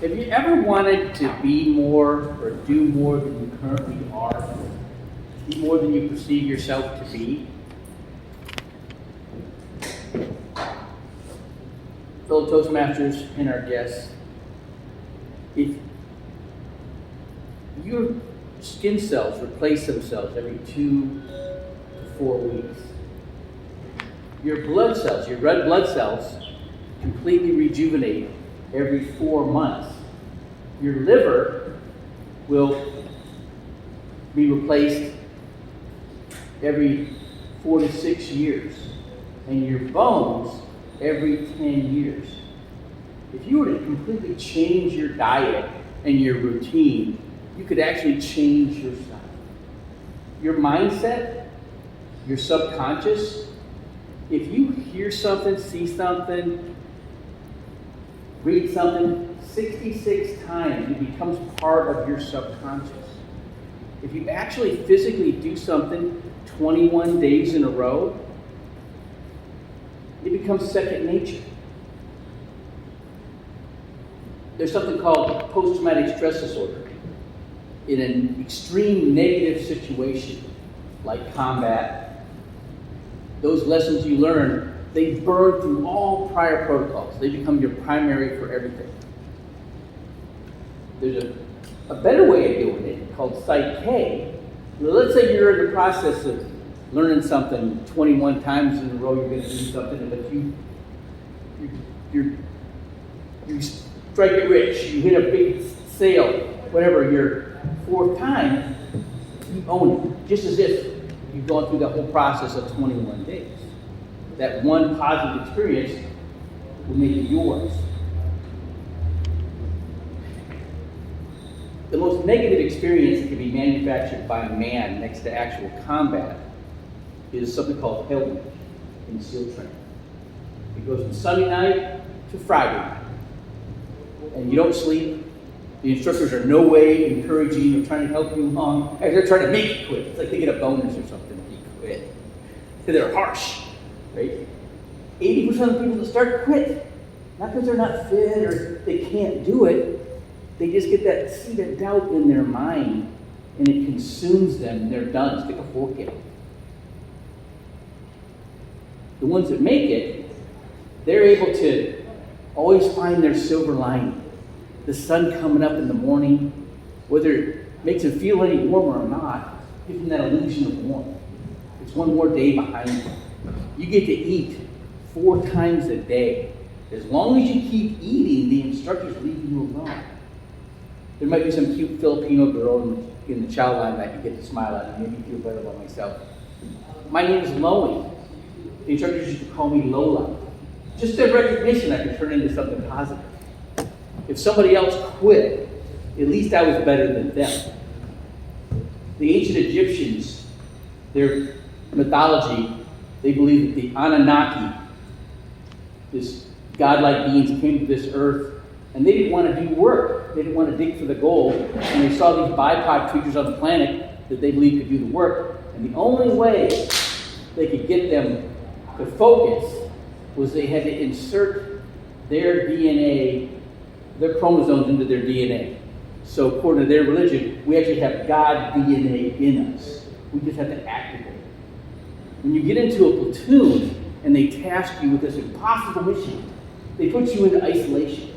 Have you ever wanted to be more or do more than you currently are? Be more than you perceive yourself to be? Fellow Toastmasters and our guests, if your skin cells replace themselves every 2 to 4 weeks, your blood cells, your red blood cells, completely rejuvenate every 4 months. Your liver will be replaced every 4 to 6 years, and your bones every 10 years. If you were to completely change your diet and your routine, you could actually change yourself. Your mindset, your subconscious, if you hear something, see something, read something 66 times, it becomes part of your subconscious. If you actually physically do something 21 days in a row, it becomes second nature. There's something called post-traumatic stress disorder. In an extreme negative situation, like combat, those lessons you learn, they burn through all prior protocols. They become your primary for everything. There's a better way of doing it called Psych K. Well, let's say you're in the process of learning something 21 times in a row, you're going to do something, but you strike it rich, you hit a big sale, whatever, your 4th time, you own it, just as if you've gone through the whole process of 21 days. That one positive experience will make it yours. The most negative experience that can be manufactured by man next to actual combat is something called Hell Week in SEAL training. It goes from Sunday night to Friday night. And you don't sleep. The instructors are no way encouraging or trying to help you along. They're trying to make you quit. It's like they get a bonus or something if you quit. They're harsh, right? 80% of the people that start quit. Not because they're not fit or they can't do it. They just get that seed of doubt in their mind and it consumes them and they're done. Stick a fork in it. The ones that make it, they're able to always find their silver lining. The sun coming up in the morning, whether it makes them feel any warmer or not, gives them that illusion of warmth. It's one more day behind you. You get to eat 4 times a day. As long as you keep eating, the instructors leave you alone. There might be some cute Filipino girl in the chow line that I can get to smile at and make me feel better about myself. My name is Loie. The instructors used to call me Lola. Just their recognition I could turn into something positive. If somebody else quit, at least I was better than them. The ancient Egyptians, their mythology, they believed that the Anunnaki, this godlike beings, came to this earth, and they didn't want to do work. They didn't want to dig for the gold, and they saw these bipod creatures on the planet that they believed could do the work, and the only way they could get them to focus was they had to insert their DNA, their chromosomes into their DNA. So according to their religion, we actually have God DNA in us. We just have to activate it. When you get into a platoon and they task you with this impossible mission, they put you into isolation.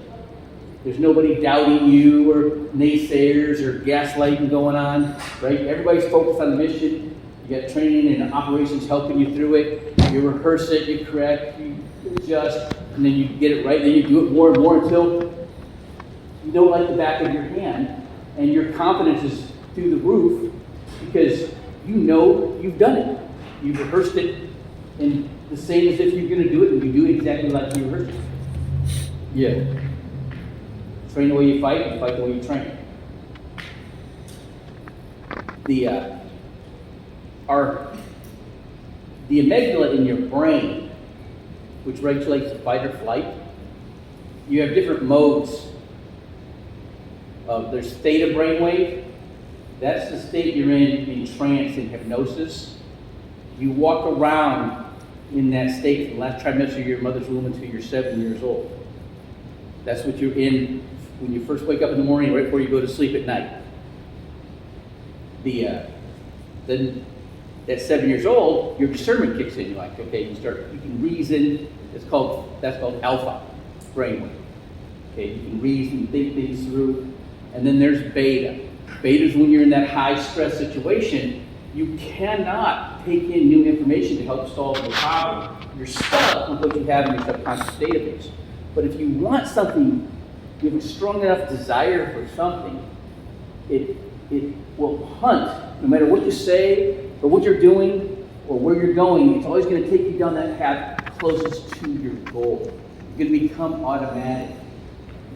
There's nobody doubting you or naysayers or gaslighting going on, right? Everybody's focused on the mission. You got training and operations helping you through it. You rehearse it, you correct, you adjust, and then you get it right. Then you do it more and more until you don't like the back of your hand, and your confidence is through the roof because you know you've done it. You've rehearsed it, and the same as if you're going to do it, and you do it exactly like you rehearsed it. Yeah. Train the way you fight the way you train. The amygdala in your brain, which regulates fight or flight, you have different modes. There's theta brainwave. That's the state you're in trance and hypnosis. You walk around in that state for the last trimester of your mother's womb until you're 7 years old. That's what you're in when you first wake up in the morning, right before you go to sleep at night. Then at 7 years old, your discernment kicks in. You're like, okay, you can reason. That's called alpha brainwave. Okay, you can reason, think things through. And then there's beta. Beta is when you're in that high stress situation, you cannot take in new information to help solve the problem. You're stuck with what you have in your subconscious database. But if you want something, you have a strong enough desire for something, it will hunt. No matter what you say or what you're doing or where you're going, it's always going to take you down that path closest to your goal. It's going to become automatic.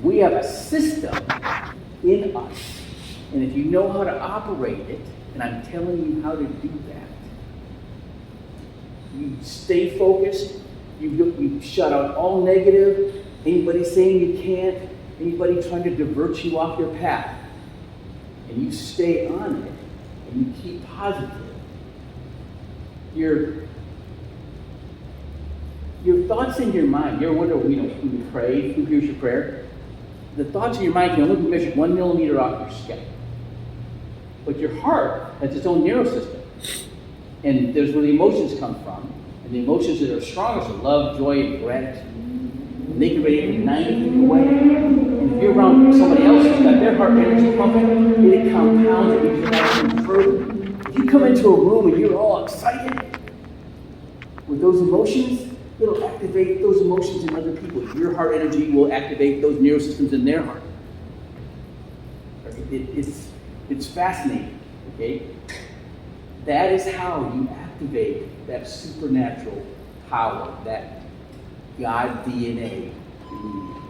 We have a system in us, and if you know how to operate it, and I'm telling you how to do that, you stay focused, you shut out all negative, anybody saying you can't, anybody trying to divert you off your path, and you stay on it, and you keep positive. Your thoughts in your mind, you ever wonder, when you pray, who hears your prayer? The thoughts in your mind can only be measured 1 millimeter off your scalp. But your heart has its own nervous system. And there's where the emotions come from. And the emotions that are strongest are love, joy, and gratitude. And they can radiate 90 feet away. And if you're around somebody else who's got their heart energy pumping, it compounds and you can actually further. If you come into a room and you're all excited with those emotions, it'll activate those emotions in other people. Your heart energy will activate those neurosystems in their heart. It's fascinating, okay? That is how you activate that supernatural power, that God DNA in you.